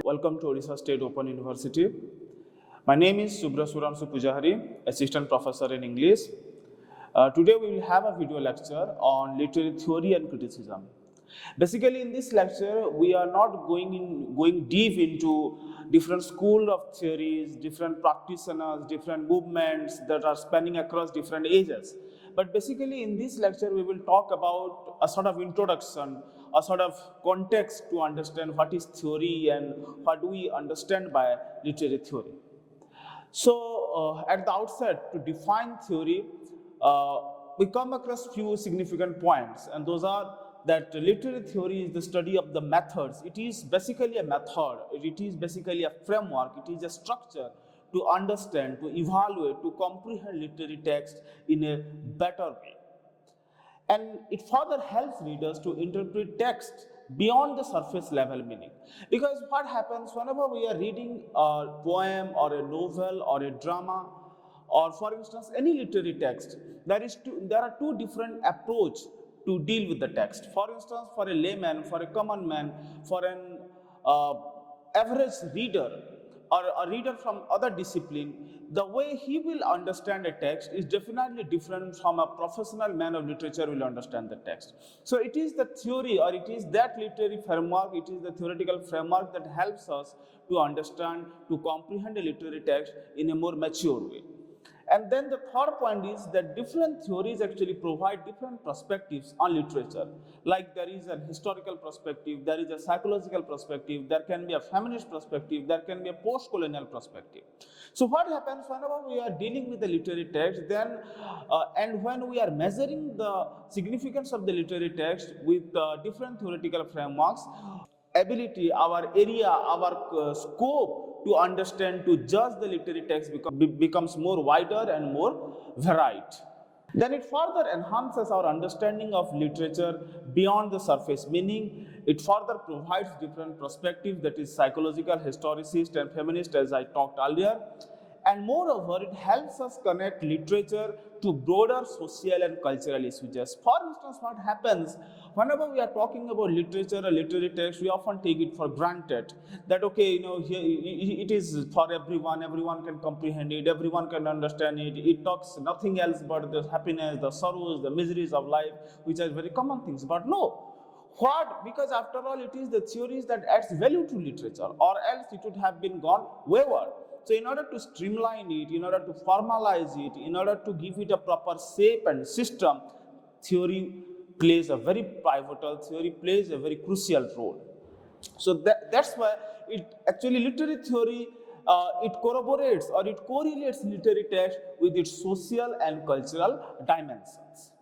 Welcome to Odisha State Open University. My name is Subrasuramsu Pujari, Assistant Professor in English. Today we will have a video lecture on literary theory and criticism. Basically, in this lecture, we are not going deep into different schools of theories, different practitioners, different movements that are spanning across different ages. But basically, in this lecture, we will talk about a sort of introduction, a sort of context to understand what is theory and what do we understand by literary theory. So, at the outset, to define theory, we come across few significant points, and those are that literary theory is the study of the methods. It is basically a method, it is basically a framework, it is a structure to understand, to evaluate, to comprehend literary text in a better way. And it further helps readers to interpret text beyond the surface level meaning. Because what happens whenever we are reading a poem or a novel or a drama, or for instance any literary text, there are two different approaches to deal with the text. For instance, for a layman, for a common man, for an average reader or a reader from other discipline, the way he will understand a text is definitely different from a professional man of literature will understand the text. So it is the theory, or it is that literary framework, it is the theoretical framework that helps us to understand, to comprehend a literary text in a more mature way. And then the third point is that different theories actually provide different perspectives on literature. Like there is a historical perspective, there is a psychological perspective, there can be a feminist perspective, there can be a post-colonial perspective. So what happens whenever we are dealing with the literary text, then and when we are measuring the significance of the literary text with different theoretical frameworks, ability, our area, our scope to understand, to judge the literary text becomes more wider and more varied. Then it further enhances our understanding of literature beyond the surface meaning. It further provides different perspectives, that is psychological, historicist and feminist, as I talked earlier. And moreover, it helps us connect literature to broader social and cultural issues. For instance, what happens whenever we are talking about literature or literary text, we often take it for granted that okay, here it is for everyone can comprehend it, everyone can understand it. It talks nothing else but the happiness, the sorrows, the miseries of life, which are very common things. But no. What? Because after all, it is the theories that adds value to literature, or else it would have been gone wayward. So in order to streamline it, in order to formalize it, in order to give it a proper shape and system, theory plays a very pivotal, theory plays a very crucial role. So that's why it actually literary theory, it corroborates or it correlates literary text with its social and cultural dimensions.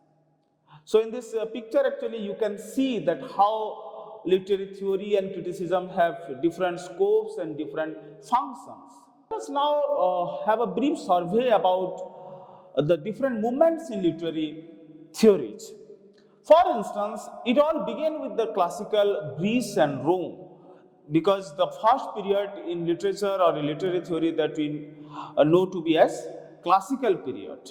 So in this picture, actually, you can see that how literary theory and criticism have different scopes and different functions. Let us now have a brief survey about the different movements in literary theories. For instance, it all began with the classical Greece and Rome, because the first period in literature or in literary theory that we know to be as classical period.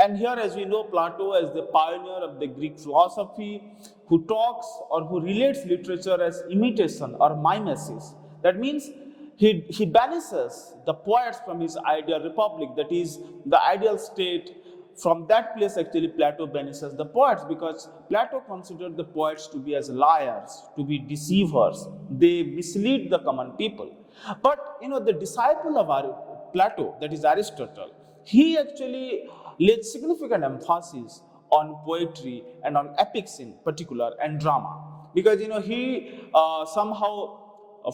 And here, as we know, Plato as the pioneer of the Greek philosophy, who talks or who relates literature as imitation or mimesis. That means he banishes the poets from his ideal republic, that is the ideal state. From that place, actually, Plato banishes the poets, because Plato considered the poets to be as liars, to be deceivers. They mislead the common people. But, the disciple of Plato, that is Aristotle, he actually laid significant emphasis on poetry and on epics in particular and drama. Because, he somehow,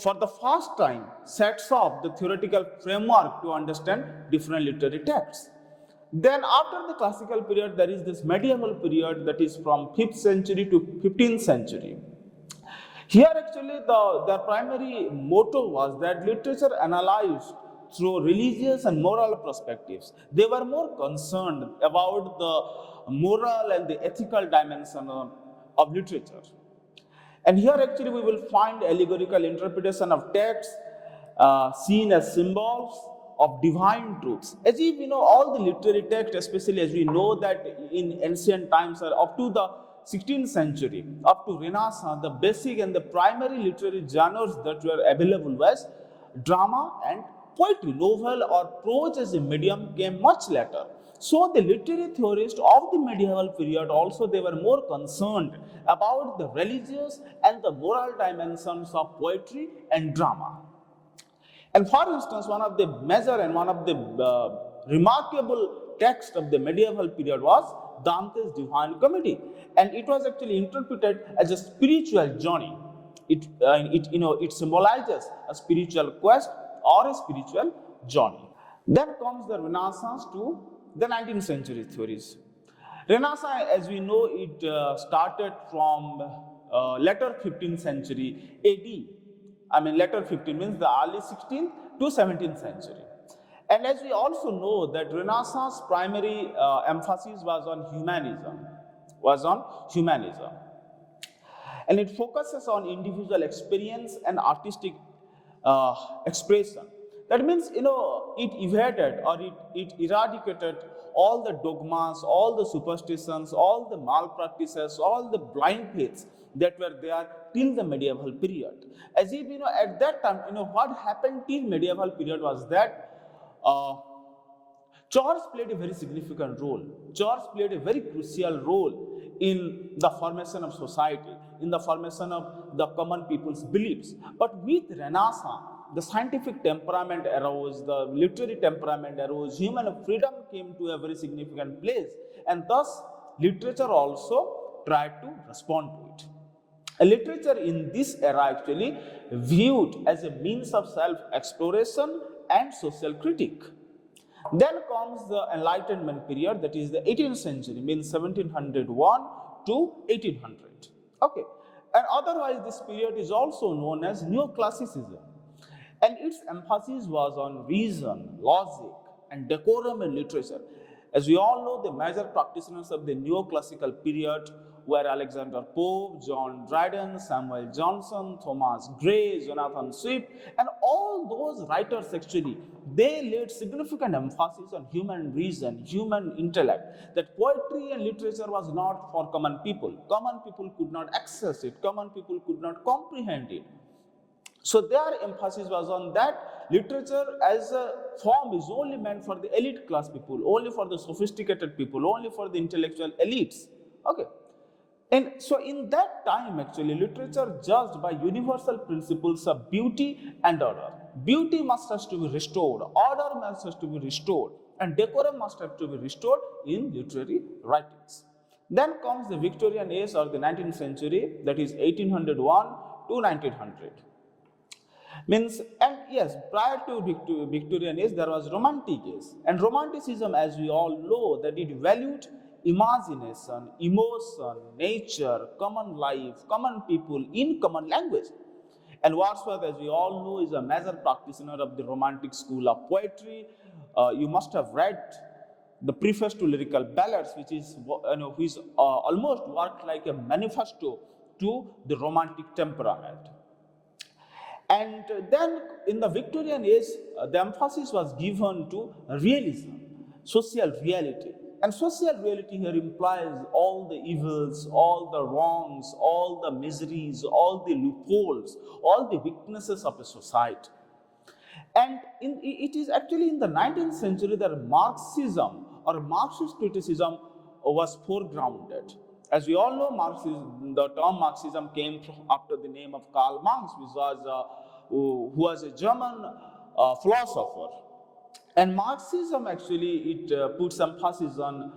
for the first time, sets up the theoretical framework to understand different literary texts. Then after the classical period, there is this medieval period that is from 5th century to 15th century. Here actually their primary motto was that literature analyzed through religious and moral perspectives. They were more concerned about the moral and the ethical dimension of literature. And here actually we will find allegorical interpretation of texts seen as symbols of divine truths. As if all the literary text, especially as we know that in ancient times or up to the 16th century up to Renaissance, the basic and the primary literary genres that were available was drama and poetry. Novel or prose as a medium came much later. So the literary theorists of the medieval period also, they were more concerned about the religious and the moral dimensions of poetry and drama. And for instance, one of the major and one of the remarkable texts of the medieval period was Dante's Divine Comedy, and it was actually interpreted as a spiritual journey. It symbolizes a spiritual quest or a spiritual journey. Then comes the Renaissance to the 19th century theories. Renaissance, as we know, it started from later 15th century AD. Later 15 means the early 16th to 17th century. And as we also know that Renaissance primary emphasis was on humanism. And it focuses on individual experience and artistic expression. That means, it evaded or it eradicated all the dogmas, all the superstitions, all the malpractices, all the blind faiths that were there till the medieval period. As if, at that time, what happened till medieval period was that church played a very significant role. Church played a very crucial role in the formation of society, in the formation of the common people's beliefs. But with Renaissance, the scientific temperament arose, the literary temperament arose, human freedom came to a very significant place, and thus literature also tried to respond to it. Literature in this era actually viewed as a means of self-exploration and social critique. Then comes the Enlightenment period, that is the 18th century, means 1701 to 1800. Okay, and otherwise this period is also known as Neoclassicism, and its emphasis was on reason, logic, and decorum in literature. As we all know, the major practitioners of the neoclassical period were Alexander Pope, John Dryden, Samuel Johnson, Thomas Gray, Jonathan Swift, and all those writers actually, they laid significant emphasis on human reason, human intellect, that poetry and literature was not for common people. Common people could not access it, common people could not comprehend it. So their emphasis was on that literature as a form is only meant for the elite class people, only for the sophisticated people, only for the intellectual elites. Okay. And so in that time actually literature judged by universal principles of beauty and order. Beauty must have to be restored, order must have to be restored, and decorum must have to be restored in literary writings. Then comes the Victorian age or the 19th century, that is 1801 to 1900. And yes, prior to Victorian age, there was Romantic age. And Romanticism, as we all know, that it valued imagination, emotion, nature, common life, common people in common language. And Wordsworth, as we all know, is a major practitioner of the Romantic school of poetry. You must have read the preface to Lyrical Ballads, which is almost worked like a manifesto to the Romantic temperament. And then in the Victorian age, the emphasis was given to realism, social reality. And social reality here implies all the evils, all the wrongs, all the miseries, all the loopholes, all the weaknesses of a society. And it is actually in the 19th century that Marxism or Marxist criticism was foregrounded. As we all know, the term Marxism came after the name of Karl Marx, who was a German philosopher. And Marxism actually, it puts emphasis on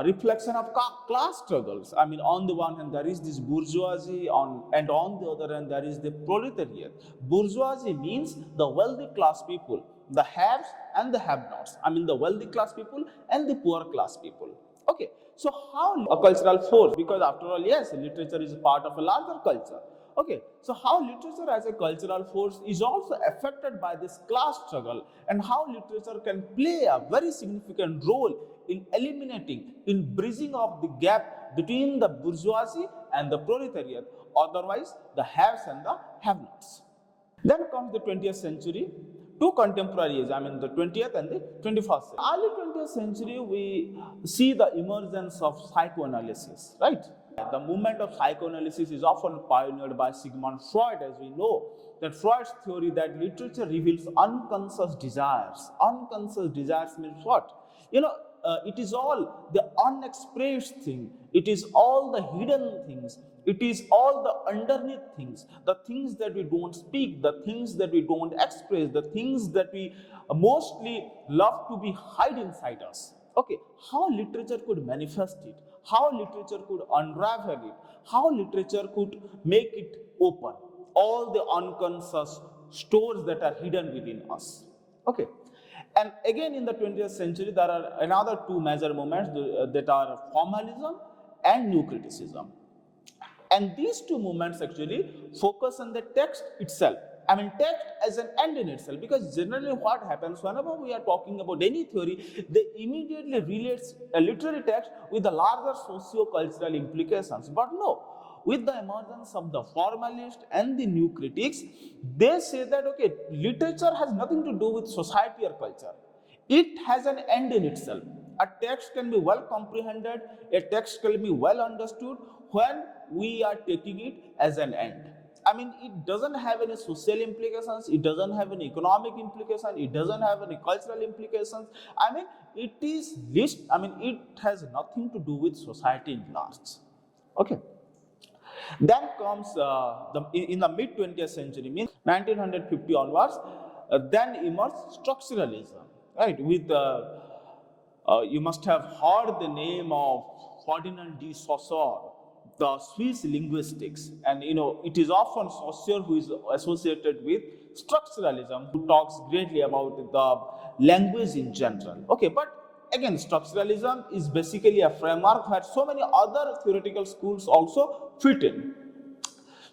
reflection of class struggles. On the one hand, there is this bourgeoisie, and on the other hand, there is the proletariat. Bourgeoisie means the wealthy class people, the haves and the have-nots. The wealthy class people and the poor class people. Okay. So how a cultural force, because after all, yes, literature is a part of a larger culture. Okay, so how literature as a cultural force is also affected by this class struggle, and how literature can play a very significant role in eliminating, in bridging of the gap between the bourgeoisie and the proletariat, otherwise the haves and the have-nots. Then comes the 20th century to contemporary age, the 20th and the 21st century. Early 20th century, we see the emergence of psychoanalysis, right? The movement of psychoanalysis is often pioneered by Sigmund Freud, as we know, that Freud's theory that literature reveals unconscious desires. Unconscious desires means what? It is all the unexpressed thing. It is all the hidden things. It is all the underneath things, the things that we don't speak, the things that we don't express, the things that we mostly love to be hide inside us. Okay, how literature could manifest it, how literature could unravel it, how literature could make it open, all the unconscious stores that are hidden within us. Okay, and again in the 20th century, there are another two major movements that are formalism and new criticism. And these two movements actually focus on the text itself. I mean, text as an end in itself, because generally what happens whenever we are talking about any theory, they immediately relates a literary text with the larger socio-cultural implications. But no, with the emergence of the formalist and the new critics, they say that, okay, literature has nothing to do with society or culture. It has an end in itself. A text can be well comprehended, a text can be well understood when we are taking it as an end. I mean, it doesn't have any social implications, it doesn't have any economic implications, it doesn't have any cultural implications. I mean, it has nothing to do with society in large. Okay. Then comes in the mid 20th century, means 1950 onwards, then emerged structuralism, right? With you must have heard the name of Ferdinand de Saussure, the Swiss linguistics, and it is often Saussure who is associated with structuralism, who talks greatly about the language in general. Okay, but again, structuralism is basically a framework where so many other theoretical schools also fit in.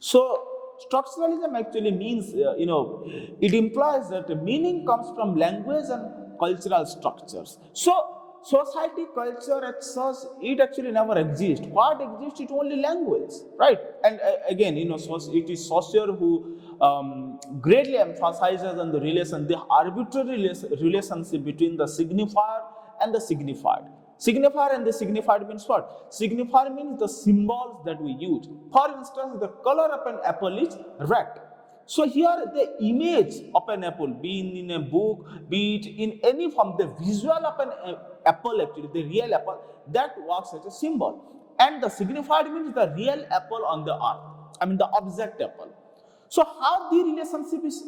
So structuralism actually means, it implies that meaning comes from language and cultural structures. So society, culture as such, it actually never exists. What exists? It only language, right? And again, it is Saussure who greatly emphasizes on the arbitrary relationship between the signifier and the signified. Signifier and the signified means what? Signifier means the symbols that we use. For instance, the color of an apple is red. So here the image of an apple, be it in a book, be it in any form, the visual of an apple, actually the real apple, that works as a symbol. And the signified means the real apple on the earth. I mean the object apple. So how the relationship is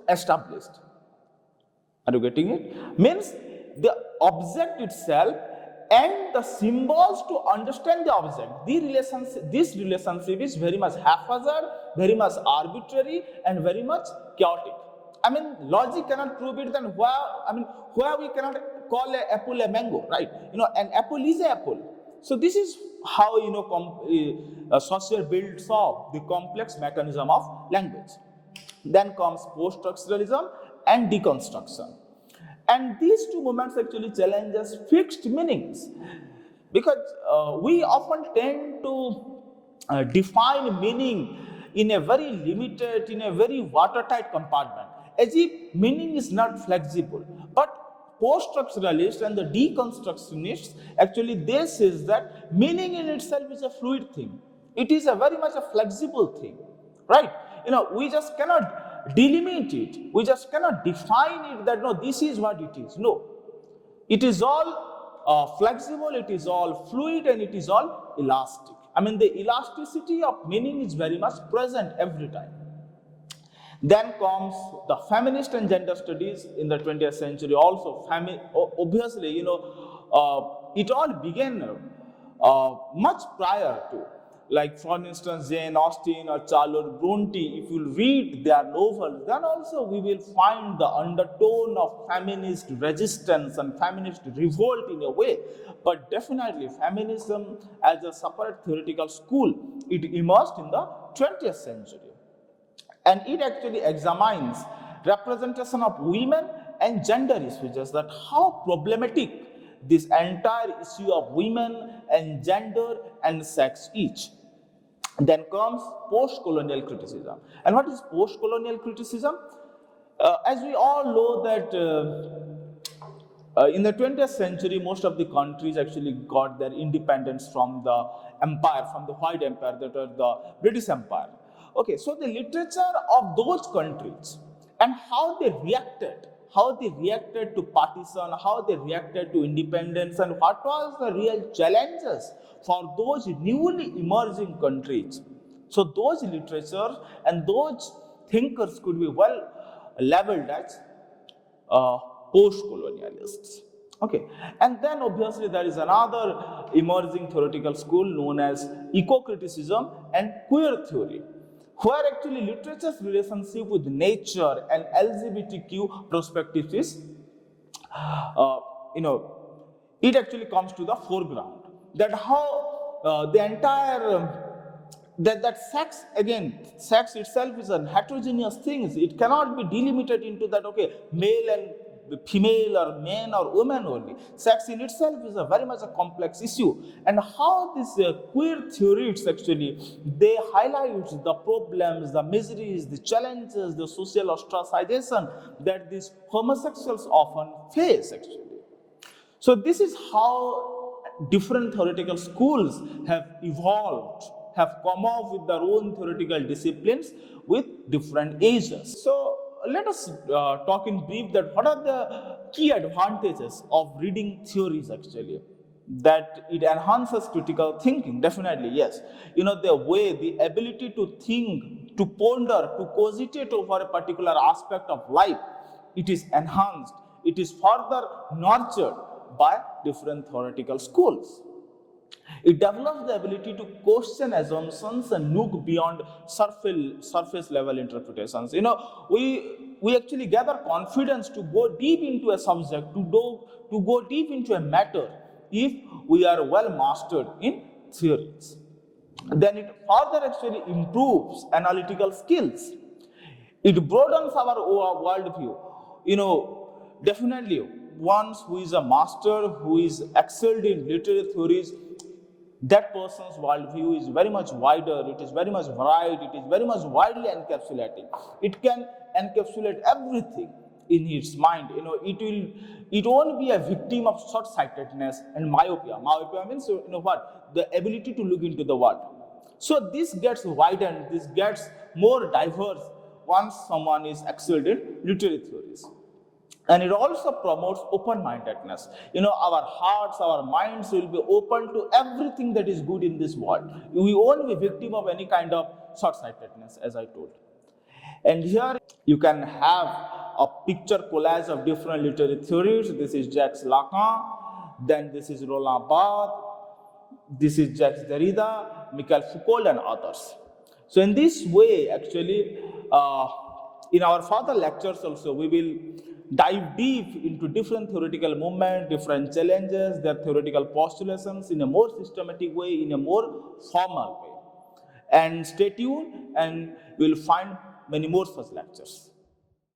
established? Are you getting it? Means the object itself and the symbols to understand the object. This relationship is very much haphazard, very much arbitrary, and very much chaotic. I mean, logic cannot prove it. Then where we cannot call an apple a mango, right? An apple is an apple. So this is how Saussure builds up the complex mechanism of language. Then comes post-structuralism and deconstruction. And these two movements actually challenges fixed meanings, because we often tend to define meaning in a very limited, in a very watertight compartment, as if meaning is not flexible. But post-structuralists and the deconstructionists actually they says that meaning in itself is a fluid thing. It is a very much a flexible thing, right? We just cannot delimit it. We just cannot define it that no, this is what it is. No, it is all flexible, it is all fluid, and it is all elastic. I mean, the elasticity of meaning is very much present every time. Then comes the feminist and gender studies in the 20th century. Also, obviously, it all began much prior to. Like, for instance, Jane Austen or Charlotte Bronte, if you read their novels, then also we will find the undertone of feminist resistance and feminist revolt in a way. But definitely, feminism as a separate theoretical school, it emerged in the 20th century. And it actually examines representation of women and gender issues, just that how problematic this entire issue of women and gender and sex is. Then comes post-colonial criticism. And what is post-colonial criticism? As we all know that In the 20th century, most of the countries actually got their independence from the empire, from the white empire, that was the British Empire. Okay, so the literature of those countries and how they reacted to partition, how they reacted to independence, and what was the real challenges for those newly emerging countries. So those literature and those thinkers could be well labeled as uh, post-colonialists. Okay, and then obviously there is another emerging theoretical school known as eco-criticism and queer theory, where actually literature's relationship with nature and LGBTQ perspectives is, uh, you know, it actually comes to the foreground. That how the entire that sex itself is a heterogeneous thing. It cannot be delimited into that, okay, male and female or men or women only. Sex in itself is a very much a complex issue, and how this queer theories actually they highlight the problems, the miseries, the challenges, the social ostracization that these homosexuals often face actually. So this is how different theoretical schools have evolved, have come up with their own theoretical disciplines with different ages. So let us talk in brief that what are the key advantages of reading theories actually. That it enhances critical thinking, definitely, yes. The ability to think, to ponder, to cogitate over a particular aspect of life, it is enhanced, it is further nurtured by different theoretical schools. It develops the ability to question assumptions and look beyond surface level interpretations. We actually gather confidence to go deep into a subject, to go deep into a matter if we are well mastered in theories. Then it further actually improves analytical skills. It broadens our worldview. Definitely, once who is a master, who is excelled in literary theories, that person's worldview is very much wider, it is very much varied, it is very much widely encapsulating. It can encapsulate everything in its mind. It won't be a victim of short-sightedness and myopia. Myopia means, the ability to look into the world. So this gets widened, this gets more diverse once someone is excelled in literary theories. And it also promotes open-mindedness. Our hearts, our minds will be open to everything that is good in this world. We won't be victim of any kind of short-sightedness, as I told. And here you can have a picture collage of different literary theories. This is Jacques Lacan, then this is Roland Barthes, this is Jacques Derrida, Michel Foucault, and others. So in this way, actually, in our further lectures also, we will dive deep into different theoretical movements, different challenges, their theoretical postulations in a more systematic way, in a more formal way. And stay tuned, and we'll find many more such lectures.